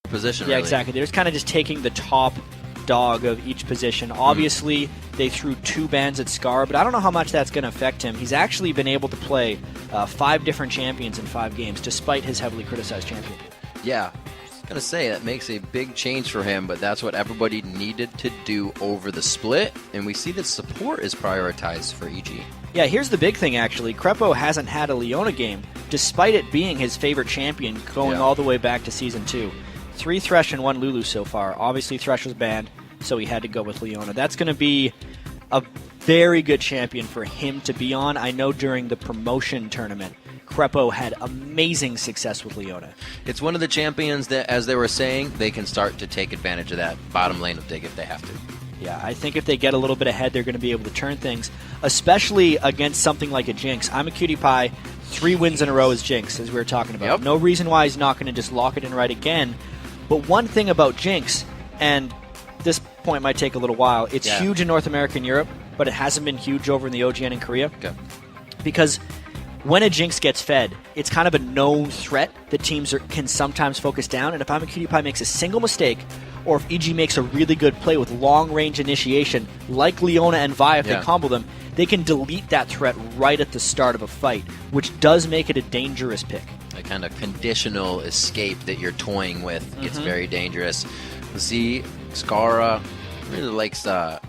position. Yeah, really. exactly. They're just kind of just taking the top dog of each position. Obviously, they threw 2 bans at Scarra, but I don't know how much that's going to affect him. He's actually been able to play 5 different champions in 5 games, despite his heavily criticized champion. Yeah. I was going to say, that makes a big change for him, but that's what everybody needed to do over the split, and we see that support is prioritized for EG. Yeah, here's the big thing, actually. Krepo hasn't had a Leona game, despite it being his favorite champion going all the way back to Season 2. 3 Thresh and 1 Lulu so far. Obviously, Thresh was banned, so he had to go with Leona. That's going to be a very good champion for him to be on. I know during the promotion tournament, Krepo had amazing success with Leona. It's one of the champions that, as they were saying, they can start to take advantage of that bottom lane of Dig if they have to. Yeah, I think if they get a little bit ahead, they're going to be able to turn things, especially against something like a Jinx. Imaqtpie, 3 wins in a row as Jinx, as we were talking about. Yep. No reason why he's not going to just lock it in right again. But one thing about Jinx, and this point might take a little while, it's huge in North America and Europe, but it hasn't been huge over in the OGN in Korea. Okay. Because when a Jinx gets fed, it's kind of a known threat that teams can sometimes focus down, and if Imaqtpie makes a single mistake, or if EG makes a really good play with long-range initiation, like Leona and Vi, if they combo them, they can delete that threat right at the start of a fight, which does make it a dangerous pick. A kind of conditional escape that you're toying with gets very dangerous. We'll see, Scarra really likes that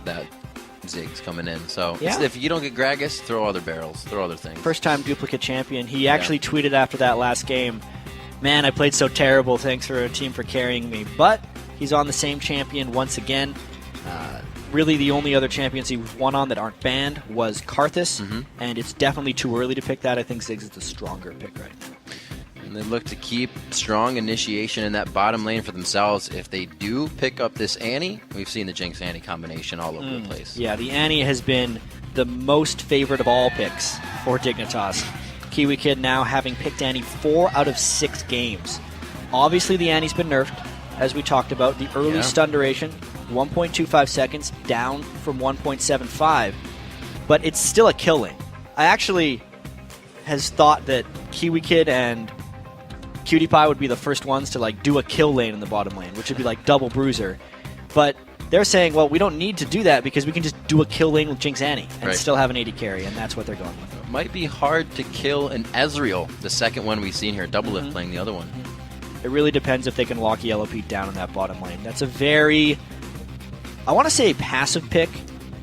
Ziggs coming in. So if you don't get Gragas, throw other barrels, throw other things. First-time duplicate champion. He actually tweeted after that last game, "Man, I played so terrible. Thanks for a team for carrying me." But he's on the same champion once again. Really, the only other champions he won on that aren't banned was Karthus, and it's definitely too early to pick that. I think Ziggs is the stronger pick right now. And they look to keep strong initiation in that bottom lane for themselves. If they do pick up this Annie, we've seen the Jinx-Annie combination all over the place. Yeah, the Annie has been the most favorite of all picks for Dignitas. KiWiKiD now having picked Annie 4 out of 6 games. Obviously, the Annie's been nerfed, as we talked about. The early stun duration, 1.25 seconds, down from 1.75, but it's still a kill lane. I actually has thought that KiWiKiD and PewDiePie would be the first ones to do a kill lane in the bottom lane, which would be like double bruiser. But they're saying, well, we don't need to do that because we can just do a kill lane with Jinx Annie and still have an AD carry, and that's what they're going with. It might be hard to kill an Ezreal, the second one we've seen here, Doublelift playing the other one. It really depends if they can lock Yellowpete down in that bottom lane. That's a very, I want to say, passive pick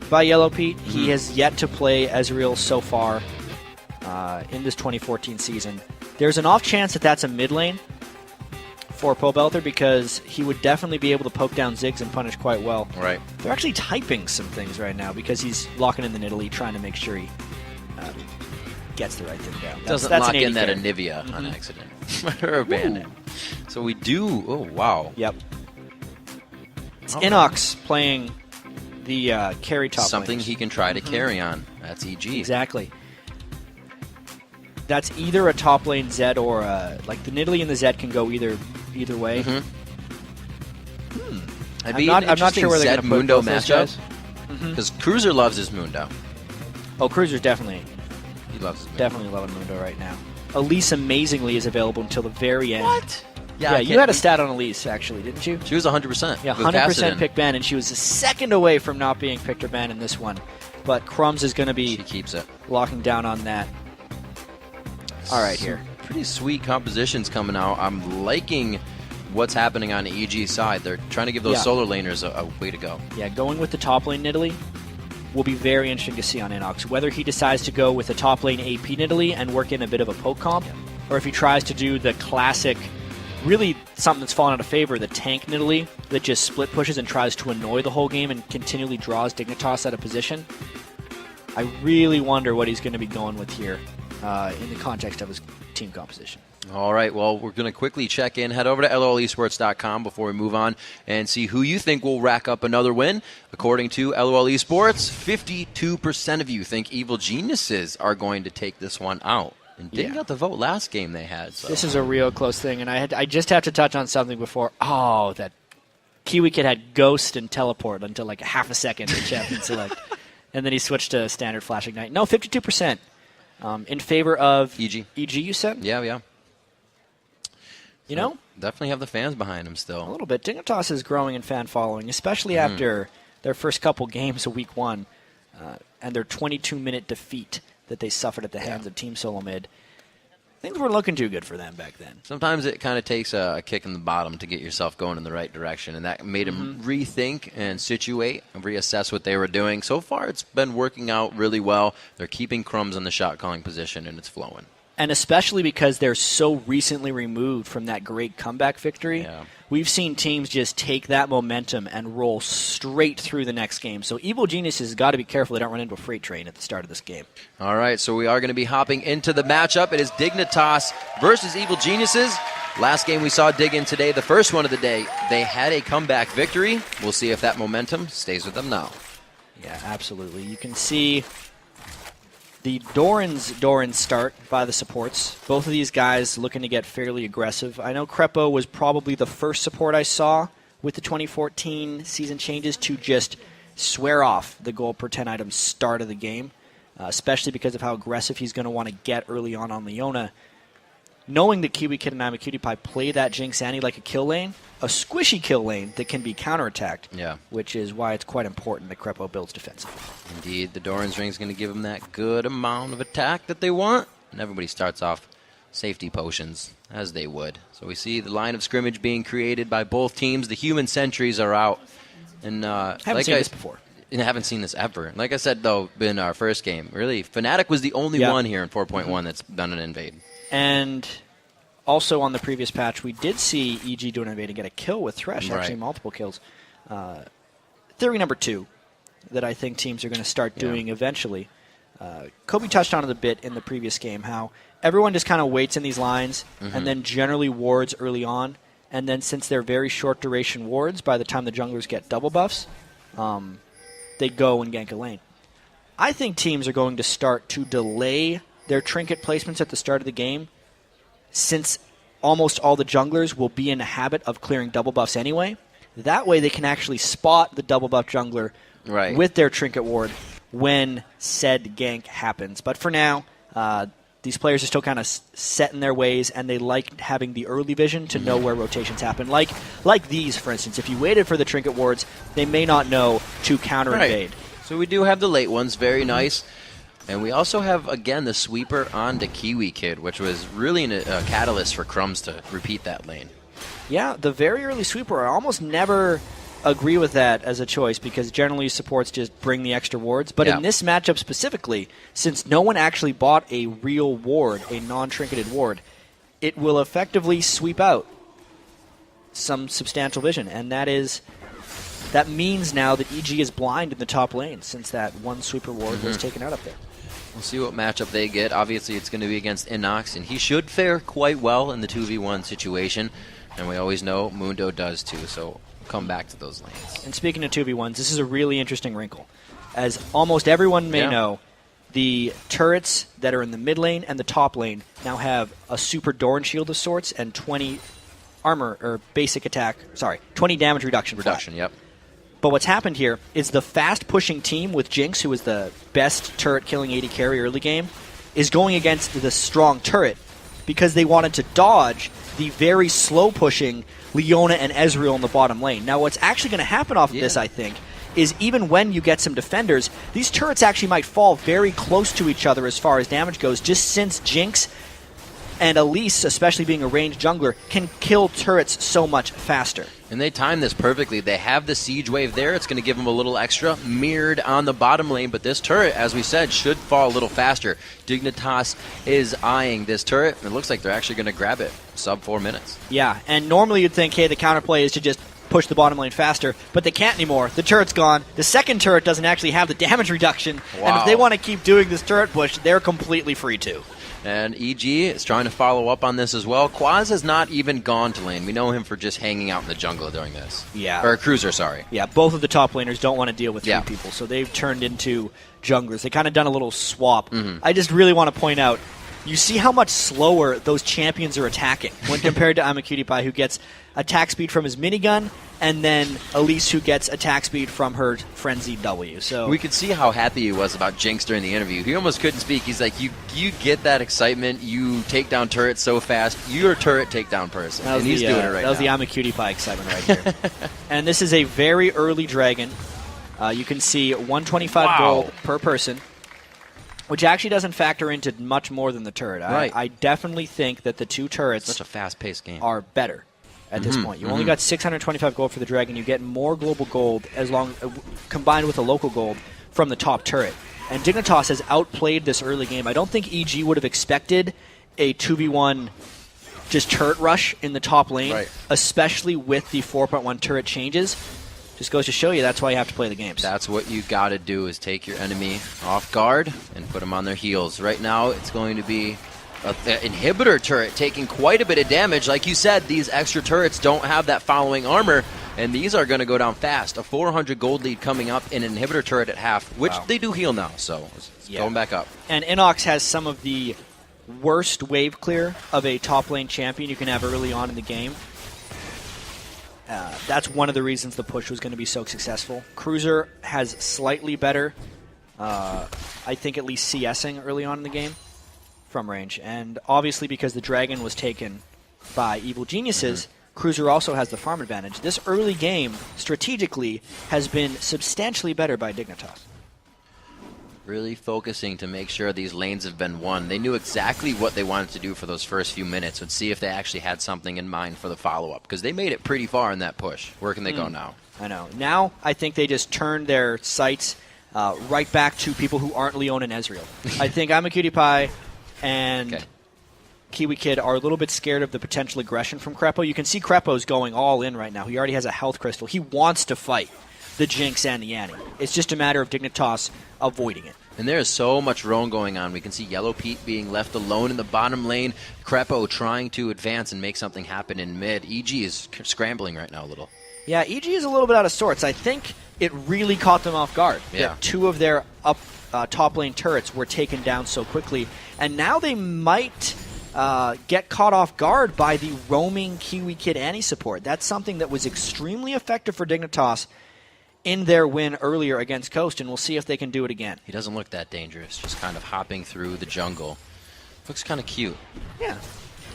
by Yellowpete. He has yet to play Ezreal so far in this 2014 season. There's an off chance that that's a mid lane for Pobelter because he would definitely be able to poke down Ziggs and punish quite well. Right. They're actually typing some things right now because he's locking in the Nidalee, trying to make sure he gets the right thing down. Doesn't that's lock an in that carry. Anivia on accident. Or abandon. So we do... Oh, wow. Yep. It's InnoX playing the carry top Something laners. he can try to carry on. That's EG. Exactly. That's either a top lane Zed or like the Nidalee and the Zed can go either way. I'm not sure where they're going to put Mundo both those matchup. guys. Because Cruiser loves his Mundo. Oh, Cruiser's definitely He loves his Mundo. definitely loving Mundo right now. Elise amazingly is available until the very end. What? Yeah, you had a stat on Elise actually, didn't you? She was 100%. Yeah, with 100% Kassadin. pick ban, and she was a second away from not being picked or banned in this one. But Crumbzz is going to She be keeps it. locking down on that. All right, here. Pretty sweet compositions coming out. I'm liking what's happening on the EG side. They're trying to give those solar laners a way to go. Yeah, going with the top lane Nidalee will be very interesting to see on InnoX. Whether he decides to go with the top lane AP Nidalee and work in a bit of a poke comp, or if he tries to do the classic, really something that's fallen out of favor, the tank Nidalee that just split pushes and tries to annoy the whole game and continually draws Dignitas out of position. I really wonder what he's going to be going with here in the context of his team composition. All right, well, we're going to quickly check in. Head over to LOLesports.com before we move on and see who you think will rack up another win. According to LOL Esports, 52% of you think Evil Geniuses are going to take this one out. And didn't get the vote last game they had. So. This is a real close thing, and I just have to touch on something before. Oh, that KiWiKiD had Ghost and Teleport until like half a second to champion select. And then he switched to standard Flash Ignite. No, 52% in favor of EG. EG, you said? Yeah. You know? Definitely have the fans behind him A still. little bit. Dignitas is growing in fan following, especially after their first couple games of Week 1 and their 22-minute defeat that they suffered at the hands of Team Solomid. Things weren't looking too good for them back then. Sometimes it kind of takes a kick in the bottom to get yourself going in the right direction, and that made them rethink and situate and reassess what they were doing. So far, it's been working out really well. They're keeping Crumbzz in the shot-calling position, and it's flowing. And especially because they're so recently removed from that great comeback victory, we've seen teams just take that momentum and roll straight through the next game. So Evil Geniuses has got to be careful they don't run into a freight train at the start of this game. All right, so we are going to be hopping into the matchup. It is Dignitas versus Evil Geniuses. Last game we saw Dig in today, the first one of the day, they had a comeback victory. We'll see if that momentum stays with them now. Yeah, absolutely. You can see the Doran's start by the supports. Both of these guys looking to get fairly aggressive. I know Krepo was probably the first support I saw with the 2014 season changes to just swear off the gold per 10 items start of the game, especially because of how aggressive he's going to want to get early on Leona. Knowing that KiWiKiD and Imaqtpie play that Jinx Annie like a kill lane, a squishy kill lane that can be counterattacked, which is why it's quite important that Krepo builds defensively. Indeed, the Doran's ring is going to give them that good amount of attack that they want, and everybody starts off safety potions, as they would. So we see the line of scrimmage being created by both teams. The human sentries are out. And haven't seen this before. I haven't seen this ever. Like I said, though, in our first game, really, Fnatic was the only one here in 4.1 that's done an invade. And also on the previous patch, we did see EG do an invade and get a kill with Thresh, actually multiple kills. Theory number 2 that I think teams are going to start doing eventually. Kobe touched on it a bit in the previous game, how everyone just kind of waits in these lines and then generally wards early on. And then since they're very short duration wards, by the time the junglers get double buffs, they go and gank a lane. I think teams are going to start to delay their trinket placements at the start of the game, since almost all the junglers will be in a habit of clearing double buffs anyway. That way they can actually spot the double buff jungler with their trinket ward when said gank happens. But for now, these players are still kind of set in their ways, and they like having the early vision to know where rotations happen. Like these, for instance. If you waited for the trinket wards, they may not know to counter-invade. So we do have the late ones. Very nice. And we also have, again, the sweeper onto KiWiKiD, which was really a catalyst for Crumbzz to repeat that lane. Yeah, the very early sweeper, I almost never agree with that as a choice, because generally supports just bring the extra wards. But in this matchup specifically, since no one actually bought a real ward, a non-trinketed ward, it will effectively sweep out some substantial vision. And that means now that EG is blind in the top lane, since that one sweeper ward was taken out up there. We'll see what matchup they get. Obviously, it's going to be against InnoX, and he should fare quite well in the 2v1 situation. And we always know Mundo does too, so we'll come back to those lanes. And speaking of 2v1s, this is a really interesting wrinkle. As almost everyone may know, the turrets that are in the mid lane and the top lane now have a super Doran shield of sorts and 20 armor, or basic attack, 20 damage reduction. Yep. But what's happened here is the fast-pushing team with Jinx, who is the best turret-killing AD carry early game, is going against the strong turret because they wanted to dodge the very slow-pushing Leona and Ezreal in the bottom lane. Now, what's actually going to happen off of this, I think, is even when you get some defenders, these turrets actually might fall very close to each other as far as damage goes, just since Jinx and Elise, especially being a ranged jungler, can kill turrets so much faster. And they time this perfectly. They have the siege wave there. It's going to give them a little extra, mirrored on the bottom lane. But this turret, as we said, should fall a little faster. Dignitas is eyeing this turret, and it looks like they're actually going to grab it sub 4 minutes. Yeah, and normally you'd think, hey, the counterplay is to just push the bottom lane faster, but they can't anymore. The turret's gone. The second turret doesn't actually have the damage reduction, and if they want to keep doing this turret push, they're completely free to. And EG is trying to follow up on this as well. Quaz has not even gone to lane. We know him for just hanging out in the jungle during this. Yeah. Or Cruiser, sorry. Yeah, both of the top laners don't want to deal with three people, so they've turned into junglers. They kind of done a little swap. I just really want to point out, you see how much slower those champions are attacking when compared to Imaqtpie, who gets attack speed from his minigun and then Elise, who gets attack speed from her frenzied W. So we could see how happy he was about Jinx during the interview. He almost couldn't speak. He's like, you get that excitement. You take down turrets so fast. You're a turret takedown person. And he's doing it right now. That was the Imaqtpie excitement right here. And this is a very early dragon. You can see 125 gold per person, which actually doesn't factor into much more than the turret. Right. I definitely think that the two turrets such a fast-paced game are better at this point. You only got 625 gold for the dragon. You get more global gold combined with a local gold from the top turret. And Dignitas has outplayed this early game. I don't think EG would have expected a 2v1 just turret rush in the top lane, especially with the 4.1 turret changes. Just goes to show you that's why you have to play the games. That's what you got to do, is take your enemy off guard and put them on their heels. Right now, it's going to be an inhibitor turret taking quite a bit of damage. Like you said, these extra turrets don't have that following armor, and these are going to go down fast. A 400 gold lead coming up in an inhibitor turret at half, which they do heal now, so it's going back up. And InnoX has some of the worst wave clear of a top lane champion you can have early on in the game. That's one of the reasons the push was going to be so successful. Cruzer has slightly better, I think at least CSing early on in the game from range. And obviously because the dragon was taken by Evil Geniuses, Cruzer also has the farm advantage. This early game, strategically, has been substantially better by Dignitas. Really focusing to make sure these lanes have been won. They knew exactly what they wanted to do for those first few minutes and see if they actually had something in mind for the follow-up, because they made it pretty far in that push. Where can they go now? I know. Now I think they just turned their sights right back to people who aren't Leon and Ezreal. I think Imaqtpie and KiWiKiD are a little bit scared of the potential aggression from Krepo. You can see Krepo's going all in right now. He already has a health crystal. He wants to fight the Jinx and the Annie. It's just a matter of Dignitas avoiding it. And there is so much roam going on. We can see Yellowpete being left alone in the bottom lane. Krepo trying to advance and make something happen in mid. EG is scrambling right now a little. Yeah, EG is a little bit out of sorts. I think it really caught them off guard. Yeah. Two of their top lane turrets were taken down so quickly. And now they might get caught off guard by the roaming KiWiKiD Annie support. That's something that was extremely effective for Dignitas in their win earlier against Coast, and we'll see if they can do it again. He doesn't look that dangerous, just kind of hopping through the jungle. Looks kind of cute. Yeah.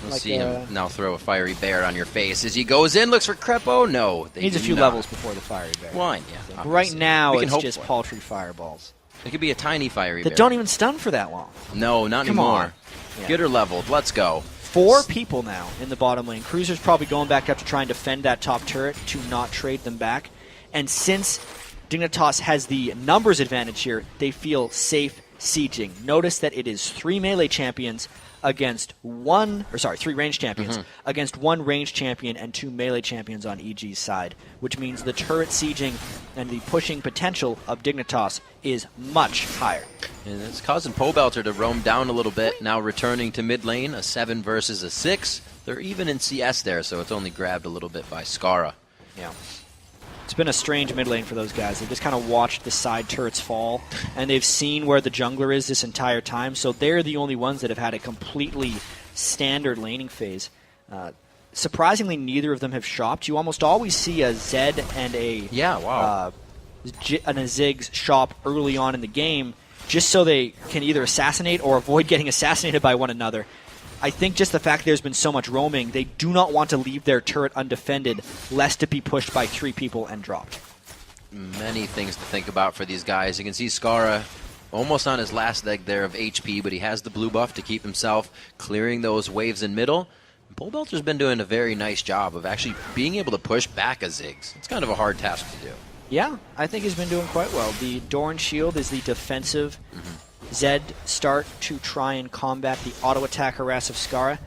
We'll see him now throw a fiery bear on your face. As he goes in, looks for Krepo. No. Needs a few levels before the fiery bear. One, yeah. Right now, it's just paltry fireballs. It could be a tiny fiery bear. That don't even stun for that long. No, not anymore. Yeah. Get her leveled. Let's go. 4 people now in the bottom lane. Cruzer's probably going back up to try and defend that top turret to not trade them back. And since Dignitas has the numbers advantage here, they feel safe sieging. Notice that it is 3 melee champions against 3 ranged champions against 1 ranged champion and 2 melee champions on EG's side, which means the turret sieging and the pushing potential of Dignitas is much higher. And it's causing Pobelter to roam down a little bit, now returning to mid lane, a 7 versus a 6. They're even in CS there, so it's only grabbed a little bit by Scarra. Yeah. It's been a strange mid lane for those guys. They've just kind of watched the side turrets fall, and they've seen where the jungler is this entire time, so they're the only ones that have had a completely standard laning phase. Surprisingly, neither of them have shopped. You almost always see a Zed and a Ziggs shop early on in the game, just so they can either assassinate or avoid getting assassinated by one another. I think just the fact there's been so much roaming, they do not want to leave their turret undefended, lest it be pushed by 3 people and dropped. Many things to think about for these guys. You can see Scarra almost on his last leg there of HP, but he has the blue buff to keep himself clearing those waves in middle. Pobelter's been doing a very nice job of actually being able to push back a Ziggs. It's kind of a hard task to do. Yeah, I think he's been doing quite well. The Doran Shield is the defensive Zed start to try and combat the auto-attack harass of Scarra.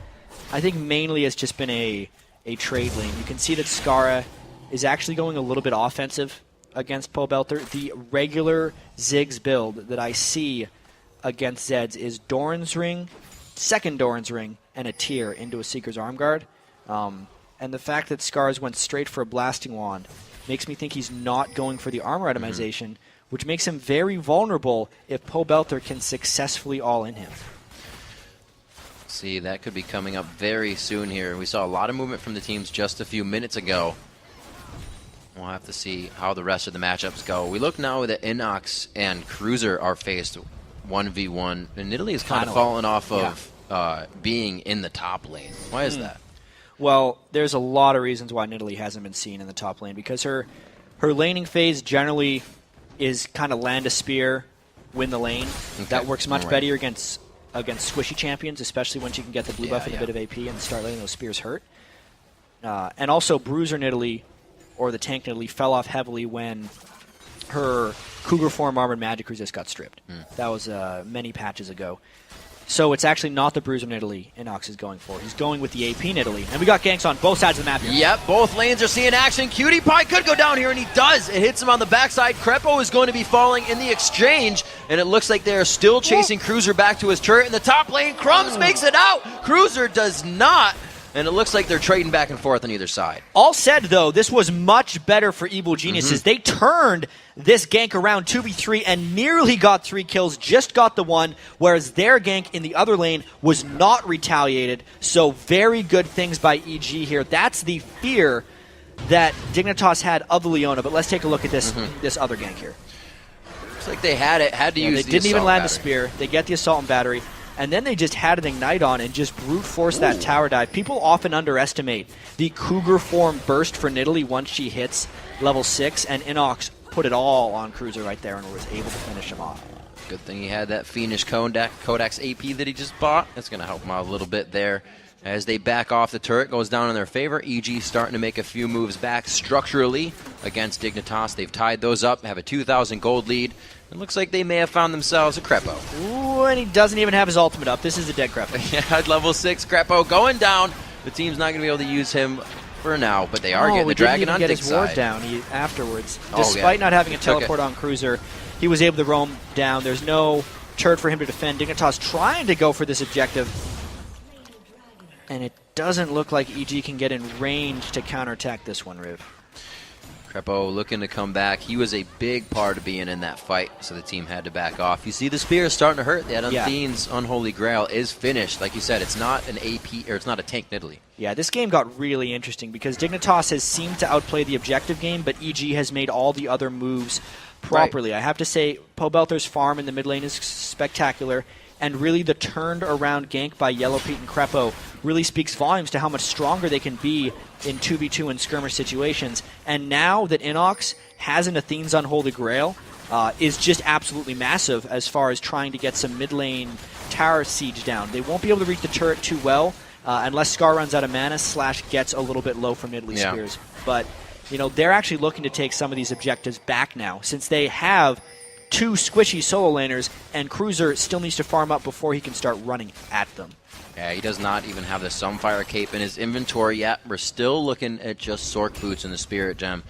I think mainly it's just been a trade lane. You can see that Scarra is actually going a little bit offensive against Pobelter. The regular Ziggs build that I see against Zeds is Doran's Ring, second Doran's Ring, and a tier into a Seeker's Arm Guard. And the fact that Scarra's went straight for a Blasting Wand makes me think he's not going for the armor itemization, which makes him very vulnerable if Pobelter can successfully all-in him. See, that could be coming up very soon here. We saw a lot of movement from the teams just a few minutes ago. We'll have to see how the rest of the matchups go. We look now that InnoX and Cruzer are faced 1v1, and Italy has kind of fallen off of being in the top lane. Why is that? Well, there's a lot of reasons why Nidalee hasn't been seen in the top lane, because her laning phase generally is kind of land a spear, win the lane. Okay. That works much better against squishy champions, especially when she can get the blue buff and a bit of AP and start letting those spears hurt. And also, Bruiser Nidalee, or the tank Nidalee, fell off heavily when her Cougar form armored magic resist got stripped. That was many patches ago. So it's actually not the Bruiser Nidalee InnoX is going for. He's going with the AP Nidalee. And we got ganks on both sides of the map here. Yep, both lanes are seeing action. KiWiKiD could go down here, and he does. It hits him on the backside. Krepo is going to be falling in the exchange, and it looks like they're still chasing Cruzer back to his turret. In the top lane, Crumbzz makes it out. Cruzer does not. And it looks like they're trading back and forth on either side. All said, though, this was much better for Evil Geniuses. They turned this gank around 2v3 and nearly got 3 kills, just got the 1, whereas their gank in the other lane was not retaliated. So very good things by EG here. That's the fear that Dignitas had of the Leona. But let's take a look at this this other gank here. Looks like they had to use They didn't even land the spear. They get the assault and battery. And then they just had an Ignite on and just brute force that tower dive. People often underestimate the Cougar form burst for Nidalee once she hits level 6, and InnoX put it all on Cruzer right there and was able to finish him off. Good thing he had that fiendish Codex AP that he just bought. That's going to help him out a little bit there. As they back off, the turret goes down in their favor. EG starting to make a few moves back structurally against Dignitas. They've tied those up, have a 2,000 gold lead. It looks like they may have found themselves a Krepo. Ooh, and he doesn't even have his ultimate up. This is a dead Krepo. Yeah, at level 6, Krepo going down. The team's not going to be able to use him for now, but they are getting the dragon on Dig's side. He didn't get his ward down afterwards. Despite not having a teleport on Cruzer, he was able to roam down. There's no turret for him to defend. Dignitas trying to go for this objective, and it doesn't look like EG can get in range to counterattack this one, Riv. Krepo looking to come back. He was a big part of being in that fight, so the team had to back off. You see the spear is starting to hurt. That Unthine's Unholy Grail is finished. Like you said, it's not an AP, or it's not a tank Nidalee. Yeah, this game got really interesting because Dignitas has seemed to outplay the objective game, but EG has made all the other moves properly. Right. I have to say, Pobelter's farm in the mid lane is spectacular, and really the turned around gank by Yellowpete and Krepo really speaks volumes to how much stronger they can be in 2v2 and skirmish situations. And now that InnoX has an Athene's Unholy Grail, is just absolutely massive as far as trying to get some mid lane tower siege down. They won't be able to reach the turret too well unless Scar runs out of mana / gets a little bit low from Nidalee spears. But you know, they're actually looking to take some of these objectives back now, since they have 2 squishy solo laners, and Cruzer still needs to farm up before he can start running at them. Yeah, he does not even have the Sunfire Cape in his inventory yet. We're still looking at just Sork Boots and the Spirit Gem.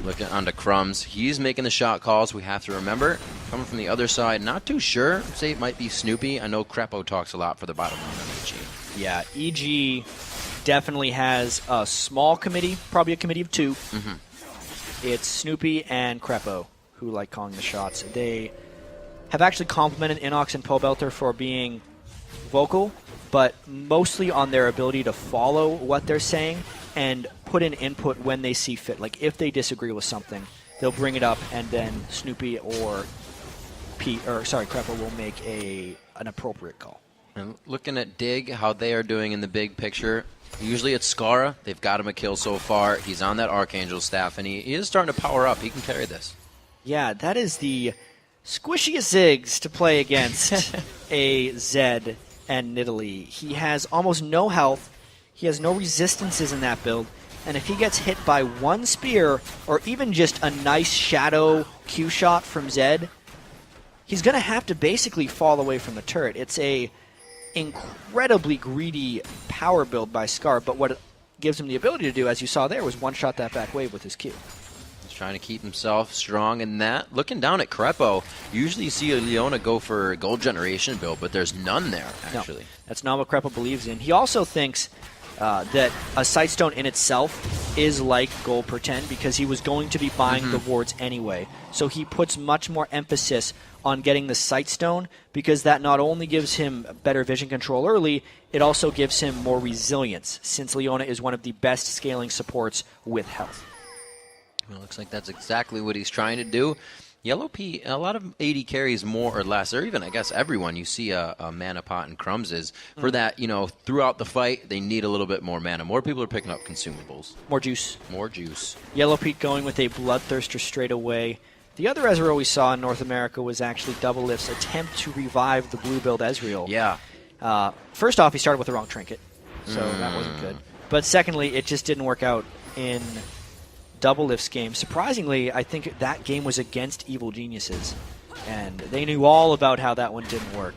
Looking onto Crumbzz. He's making the shot calls, we have to remember. Coming from the other side, not too sure. Say it might be Snoopeh. I know Krepo talks a lot for the bottom line on EG. Yeah, EG definitely has a small committee, probably a committee of 2. It's Snoopeh and Krepo who like calling the shots. They have actually complimented InnoX and Pobelter for being vocal, but mostly on their ability to follow what they're saying and put in input when they see fit. Like if they disagree with something, they'll bring it up, and then Snoopeh or Krepo will make an appropriate call. And looking at Dig, how they are doing in the big picture, usually it's Scarra. They've got him a kill so far. He's on that Archangel staff, and he is starting to power up. He can carry this. Yeah, that is the squishiest Ziggs to play against a Zed and Nidalee. He has almost no health. He has no resistances in that build. And if he gets hit by one spear, or even just a nice shadow Q shot from Zed, he's going to have to basically fall away from the turret. It's a incredibly greedy power build by Scar, but what it gives him the ability to do, as you saw there, was one-shot that back wave with his Q. Trying to keep himself strong in that. Looking down at Krepo, usually you see a Leona go for a gold generation build, but there's none there, actually. No, that's not what Krepo believes in. He also thinks that a Sightstone in itself is like gold per 10 because he was going to be buying the wards anyway. So he puts much more emphasis on getting the Sightstone because that not only gives him better vision control early, it also gives him more resilience, since Leona is one of the best scaling supports with health. Well, looks like that's exactly what he's trying to do. Yellowpete, a lot of AD carries more or less, or even, I guess, everyone. You see a mana pot and Crumbzz for that, throughout the fight, they need a little bit more mana. More people are picking up consumables. More juice. More juice. Yellowpete going with a Bloodthirster straight away. The other Ezreal we saw in North America was actually Double Lift's attempt to revive the blue build Ezreal. Yeah. First off, he started with the wrong trinket, so that wasn't good. But secondly, it just didn't work out in Double Lift's game. Surprisingly, I think that game was against Evil Geniuses, and they knew all about how that one didn't work.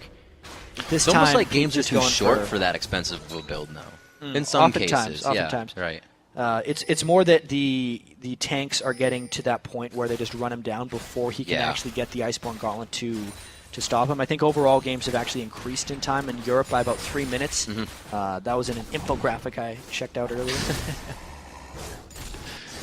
It's almost like games are too short for that expensive blue build now. In some cases. Oftentimes. Yeah, right. It's more that the tanks are getting to that point where they just run him down before he can actually get the Iceborne Gauntlet to stop him. I think overall games have actually increased in time in Europe by about 3 minutes. That was in an infographic I checked out earlier.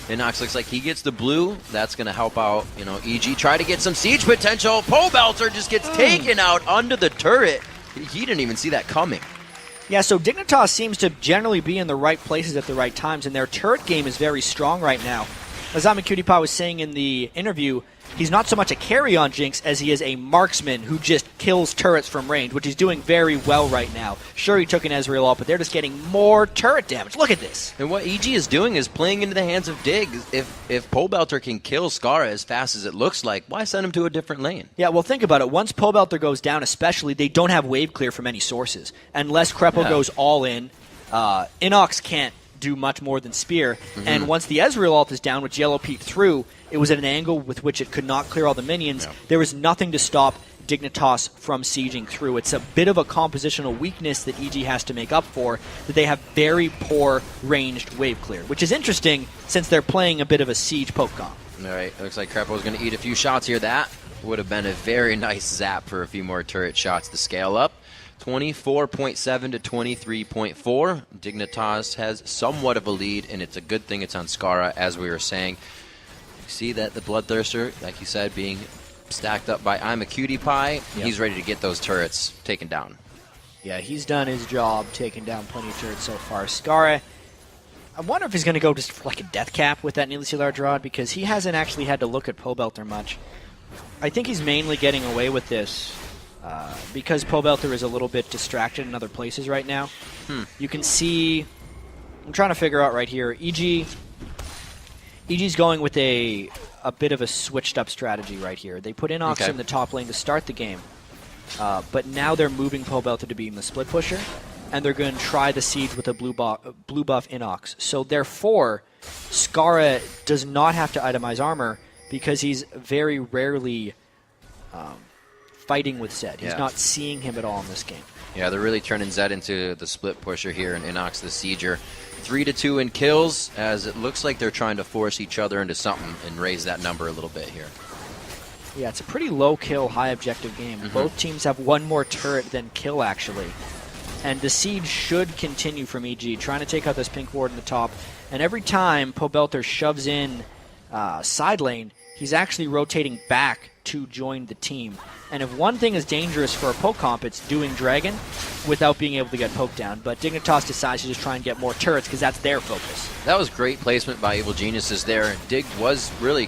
InnoX looks like he gets the blue. That's going to help out, EG. Try to get some siege potential. Pobelter just gets taken out under the turret. He didn't even see that coming. Yeah, so Dignitas seems to generally be in the right places at the right times, and their turret game is very strong right now. As Imaqtpie was saying in the interview, he's not so much a carry on Jinx as he is a marksman who just kills turrets from range, which he's doing very well right now. Sure, he took an Ezreal off, but they're just getting more turret damage. Look at this. And what EG is doing is playing into the hands of Dig. If Pobelter can kill Scarra as fast as it looks like, why send him to a different lane? Yeah, well, think about it. Once Pobelter goes down, especially, they don't have wave clear from any sources. Unless Krepo goes all in, InnoX can't do much more than spear, and once the Ezreal ult is down, which Yellowpete threw, it was at an angle with which it could not clear all the minions. There was nothing to stop Dignitas from sieging through. It's a bit of a compositional weakness that EG has to make up for, that they have very poor ranged wave clear, which is interesting since they're playing a bit of a siege poke comp. All right, looks like Krepo's going to eat a few shots here. That would have been a very nice zap for a few more turret shots to scale up. 24.7 to 23.4. Dignitas has somewhat of a lead, and it's a good thing it's on Scarra, as we were saying. You see that the Bloodthirster, like you said, being stacked up by Imaqtpie. He's ready to get those turrets taken down. Yeah, he's done his job, taking down plenty of turrets so far. Scarra, I wonder if he's going to go just for like a death cap with that nearly large rod, because he hasn't actually had to look at Pobelter much. I think he's mainly getting away with this because Pobelter is a little bit distracted in other places right now. You can see, I'm trying to figure out right here, EG's going with a bit of a switched up strategy right here. They put InnoX in the top lane to start the game, but now they're moving Pobelter to being the split pusher, and they're going to try the siege with a blue buff InnoX. So therefore, Scarra does not have to itemize armor because he's very rarely fighting with Zed. He's not seeing him at all in this game. Yeah, they're really turning Zed into the split pusher here, and InnoX the sieger. 3-2 in kills, as it looks like they're trying to force each other into something and raise that number a little bit here. Yeah, it's a pretty low kill, high objective game. Both teams have one more turret than kill, actually. And the siege should continue from EG, trying to take out this pink ward in the top. And every time Pobelter shoves in side lane, he's actually rotating back to join the team. And if one thing is dangerous for a poke comp, it's doing Dragon without being able to get poked down. But Dignitas decides to just try and get more turrets because that's their focus. That was great placement by Evil Geniuses there. Dig was really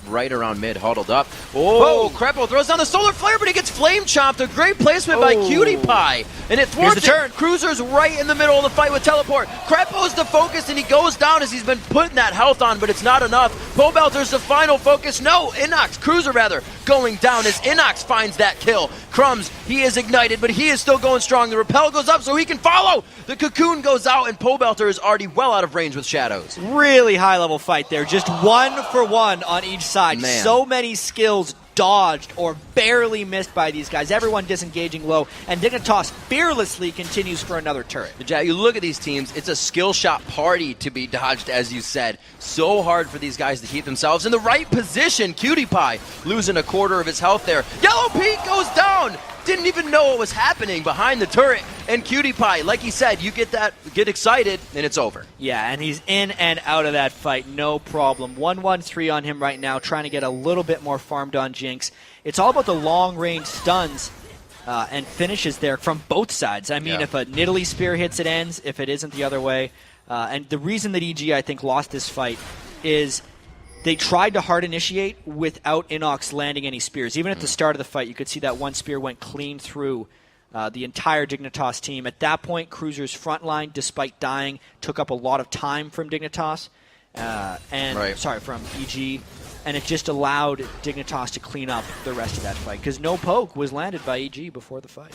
right around mid, huddled up. Oh, Krepo throws down the solar flare, but he gets flame chomped. A great placement by KiWiKiD, and it thwarts the turn. Cruzer's right in the middle of the fight with teleport. Krepo's the focus, and he goes down as he's been putting that health on, but it's not enough. Pobelter's the final focus. No, Cruiser rather, going down as InnoX finds that kill. Crumbzz, he is ignited, but he is still going strong. The repel goes up so he can follow. The cocoon goes out, and Pobelter is already well out of range with shadows. Really high-level fight there. Just 1-for-1 on each side. Man. So many skills dodged or barely missed by these guys. Everyone disengaging low, and Dignitas fearlessly continues for another turret. Jack, you look at these teams, it's a skill shot party to be dodged, as you said. So hard for these guys to keep themselves in the right position. KiWiKiD losing a quarter of his health there. Yellowpete goes down! Didn't even know what was happening behind the turret. And KiWiKiD, like he said, you get excited, and it's over. Yeah, and he's in and out of that fight, no problem. 1-1-3 on him right now, trying to get a little bit more farmed on Jinx. It's all about the long-range stuns and finishes there from both sides. I mean, if a Nidalee spear hits, it ends. If it isn't, the other way. And the reason that EG, I think, lost this fight is they tried to hard initiate without InnoX landing any spears. Even at the start of the fight, you could see that one spear went clean through the entire Dignitas team. At that point, Cruzer's front line, despite dying, took up a lot of time from Dignitas, from EG, and it just allowed Dignitas to clean up the rest of that fight, because no poke was landed by EG before the fight.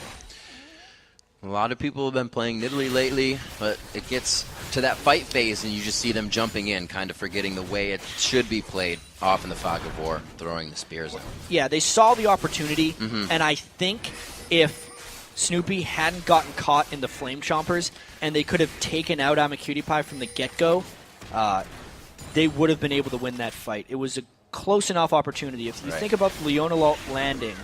A lot of people have been playing Nidalee lately, but it gets to that fight phase and you just see them jumping in, kind of forgetting the way it should be played off in the fog of war, throwing the spears in. Yeah, they saw the opportunity, and I think if Snoopeh hadn't gotten caught in the Flame Chompers and they could have taken out Imaqtpie from the get-go, they would have been able to win that fight. It was a close enough opportunity. If you think about the Leona landing...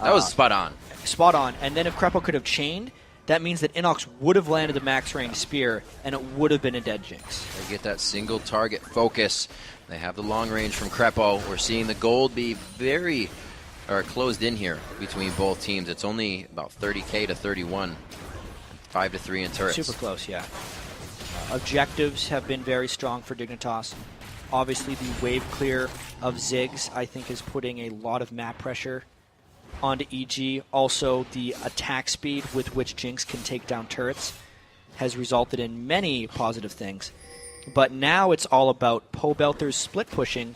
That was spot on. Spot on. And then if Krepo could have chained, that means that InnoX would have landed the max range spear, and it would have been a dead Jinx. They get that single target focus. They have the long range from Krepo. We're seeing the gold be very closed in here between both teams. It's only about 30k to 31, 5-3 in turrets. Super close, yeah. Objectives have been very strong for Dignitas. Obviously, the wave clear of Ziggs, I think, is putting a lot of map pressure onto EG. Also, the attack speed with which Jinx can take down turrets has resulted in many positive things. But now it's all about Pobelter's split pushing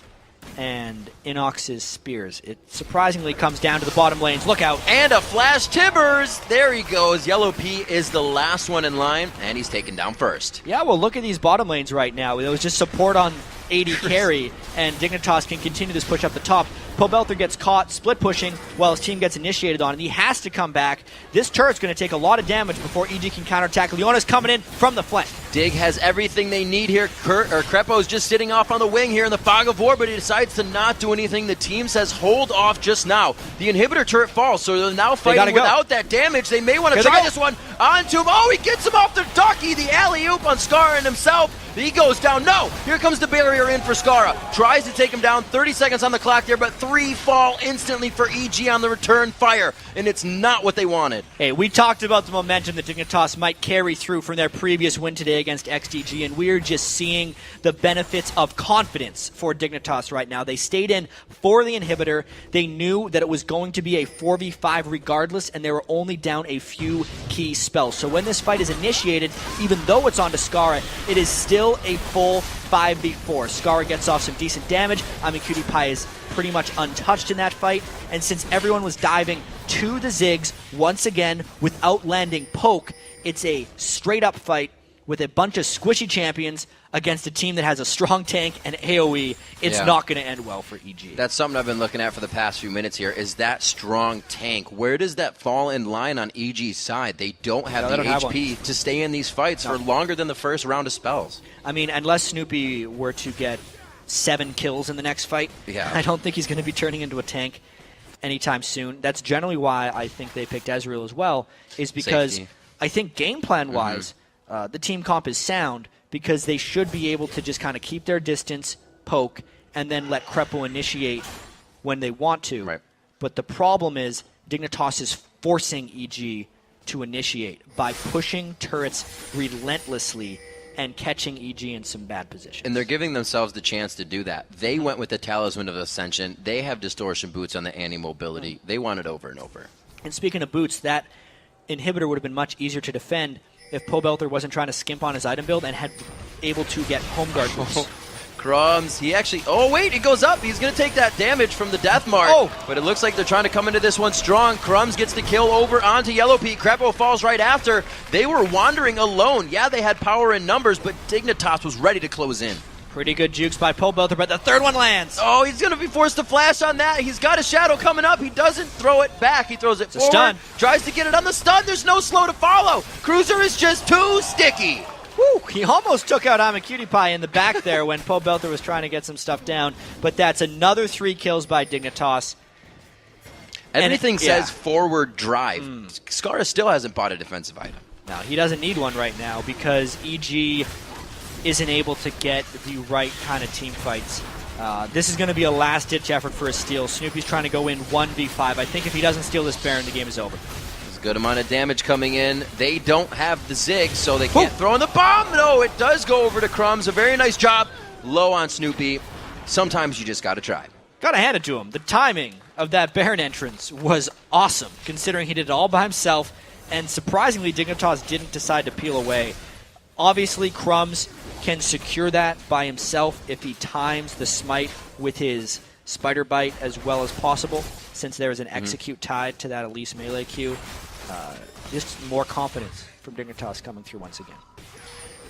and InnoX's spears. It surprisingly comes down to the bottom lanes. Look out. And a flash Timbers. There he goes. Yellowpete is the last one in line, and he's taken down first. Yeah, well, look at these bottom lanes right now. There was just support on AD carry, and Dignitas can continue this push up the top. Pobelter gets caught split pushing while his team gets initiated on, and he has to come back. This turret's going to take a lot of damage before EG can counterattack. Leona's coming in from the flank. Dig has everything they need here. Krepo's just sitting off on the wing here in the fog of war, but he decides to not do anything. The team says hold off just now. The inhibitor turret falls, so they're now fighting without that damage. They may want to try this one onto him. Oh, he gets him off the ducky. The alley-oop on Scarra and himself. He goes down. No, here comes the barrier in for Scarra. Tries to take him down. 30 seconds on the clock there, but 3 fall instantly for EG on the return fire, and it's not what they wanted. Hey, we talked about the momentum that Dignitas might carry through from their previous win today against XDG, and we're just seeing the benefits of confidence for Dignitas right now. They stayed in for the inhibitor. They knew that it was going to be a 4v5 regardless, and they were only down a few key spells. So when this fight is initiated, even though it's onto Scarra, it is still a full 5v4. Scarra gets off some decent damage. Imaqtpie is pretty much untouched in that fight, and since everyone was diving to the Ziggs once again without landing poke, it's a straight up fight with a bunch of squishy champions against a team that has a strong tank and AoE. It's not going to end well for EG. That's something I've been looking at for the past few minutes here, is that strong tank. Where does that fall in line on EG's side? They don't have the HP to stay in these fights for longer than the first round of spells. I mean, unless Snoopeh were to get 7 kills in the next fight, I don't think he's going to be turning into a tank anytime soon. That's generally why I think they picked Ezreal as well, is because I think game plan-wise, the team comp is sound, because they should be able to just kind of keep their distance, poke, and then let Krepo initiate when they want to. Right. But the problem is Dignitas is forcing EG to initiate by pushing turrets relentlessly and catching EG in some bad positions. And they're giving themselves the chance to do that. They went with the Talisman of Ascension. They have distortion boots on the anti-mobility. They want it over and over. And speaking of boots, that inhibitor would have been much easier to defend if Pobelter wasn't trying to skimp on his item build and had able to get home guard boots. Crumbzz, he actually... Oh, wait, it goes up. He's going to take that damage from the Death Mark. But it looks like they're trying to come into this one strong. Crumbzz gets the kill over onto Yellowpete. Krepo falls right after. They were wandering alone. Yeah, they had power in numbers, but Dignitas was ready to close in. Pretty good jukes by Pobelter, but the third one lands. Oh, he's going to be forced to flash on that. He's got a shadow coming up. He doesn't throw it back. He throws it forward. Stun. Tries to get it on the stun. There's no slow to follow. Cruiser is just too sticky. Woo, he almost took out Imaqtpie in the back there when Pobelter was trying to get some stuff down. But that's another 3 kills by Dignitas. Everything says forward drive. Scarra still hasn't bought a defensive item. No, he doesn't need one right now because EG isn't able to get the right kind of team fights. This is going to be a last-ditch effort for a steal. Snoopeh's trying to go in 1v5. I think if he doesn't steal this Baron, the game is over. There's a good amount of damage coming in. They don't have the Zig, so they can't throw in the bomb. No, it does go over to Crumbzz. A very nice job. Low on Snoopeh. sometimes you just got to try. Gotta hand it to him. The timing of that Baron entrance was awesome, considering he did it all by himself, and surprisingly, Dignitas didn't decide to peel away. Obviously, Crumbzz can secure that by himself if he times the smite with his spider bite as well as possible, since there is an execute tied to that Elise melee Q. Just more confidence from Dignitas coming through once again.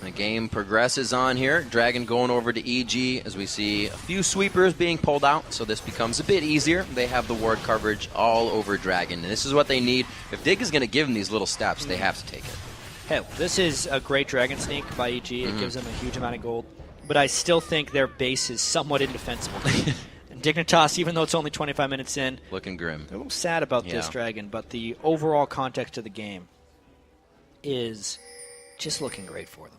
The game progresses on here. Dragon going over to EG as we see a few sweepers being pulled out, so this becomes a bit easier. They have the ward coverage all over Dragon, and this is what they need. If Dig is going to give them these little steps, they have to take it. Hey, this is a great Dragon Sneak by EG. It gives them a huge amount of gold, but I still think their base is somewhat indefensible. And Dignitas, even though it's only 25 minutes in, looking grim. They're a little sad about this Dragon, but the overall context of the game is just looking great for them.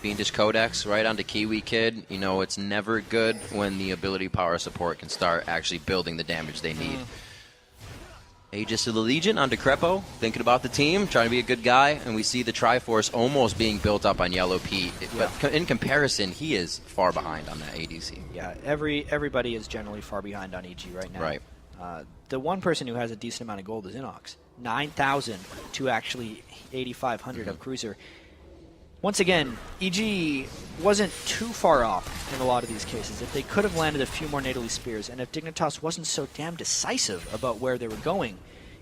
Fiendish Codex right onto KiWiKiD. You know, it's never good when the ability power support can start actually building the damage they need. Aegis of the Legion onto Krepo, thinking about the team, trying to be a good guy, and we see the Triforce almost being built up on Yellowpete. But in comparison, he is far behind on that ADC. Yeah, everybody is generally far behind on EG right now. Right. The one person who has a decent amount of gold is InnoX. 9,000 to actually 8,500 of Cruiser. Once again, EG wasn't too far off in a lot of these cases. If they could have landed a few more Natally Spears, and if Dignitas wasn't so damn decisive about where they were going,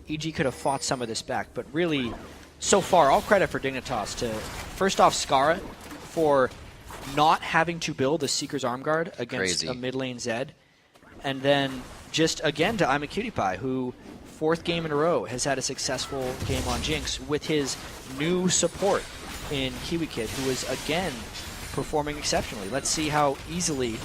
EG could have fought some of this back. But really, so far, all credit for Dignitas to, first off, Scarra for not having to build a Seeker's Arm Guard against a mid lane Zed. And then just, again, to Imaqtpie, who, 4th game in a row, has had a successful game on Jinx with his new support in KiWiKiD, who is, again, performing exceptionally. Let's see how easily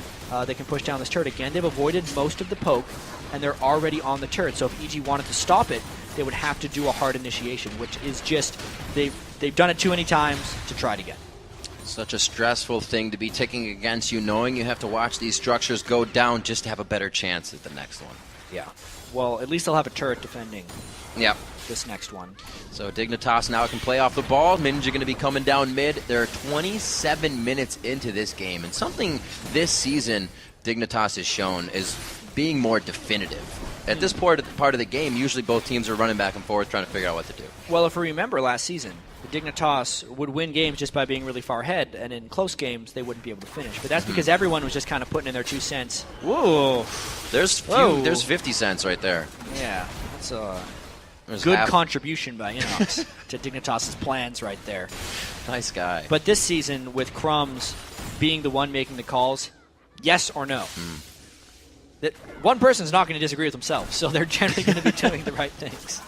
they can push down this turret. Again, they've avoided most of the poke, and they're already on the turret. So if EG wanted to stop it, they would have to do a hard initiation, which is just, they've done it too many times to try it again. Such a stressful thing to be ticking against you, knowing you have to watch these structures go down just to have a better chance at the next one. Yeah. Well, at least they'll have a turret defending this next one. So Dignitas now can play off the ball. Minions are going to be coming down mid. They're 27 minutes into this game, and something this season Dignitas has shown is being more definitive. At this part of the game, usually both teams are running back and forth trying to figure out what to do. Well, if we remember last season, Dignitas would win games just by being really far ahead, and in close games, they wouldn't be able to finish. But that's because everyone was just kind of putting in their 2 cents. Whoa. There's 50 cents right there. Yeah, that's a good contribution by InnoX to Dignitas' plans right there. Nice guy. But this season, with Crumbzz being the one making the calls, yes or no? That one person's not going to disagree with themselves, so they're generally going to be doing the right things.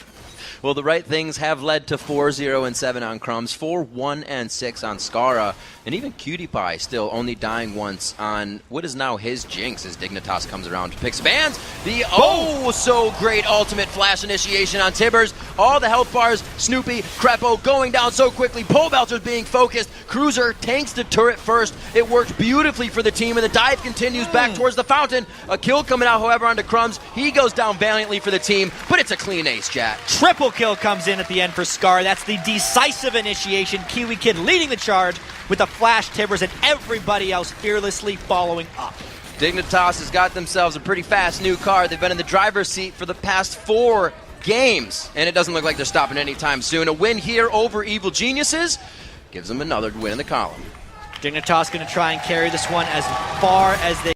Well, the right things have led to 4-0-7 on Crumbzz, 4-1-6 on Scarra, and even KiWiKiD still only dying once on what is now his Jinx as Dignitas comes around to pick spans. The oh-so-great ultimate flash initiation on Tibbers. All the health bars, Snoopeh, Krepo going down so quickly. Pobelter's being focused. Cruiser tanks the turret first. It worked beautifully for the team, and the dive continues back towards the fountain. A kill coming out, however, onto Crumbzz. He goes down valiantly for the team, but it's a clean ace, chat. Triple kill comes in at the end for Scar. That's the decisive initiation. KiWiKiD leading the charge with the flash Tibbers and everybody else fearlessly following up. Dignitas has got themselves a pretty fast new car. They've been in the driver's seat for the past 4 games, and it doesn't look like they're stopping anytime soon. A win here over Evil Geniuses gives them another win in the column. Dignitas going to try and carry this one as far as they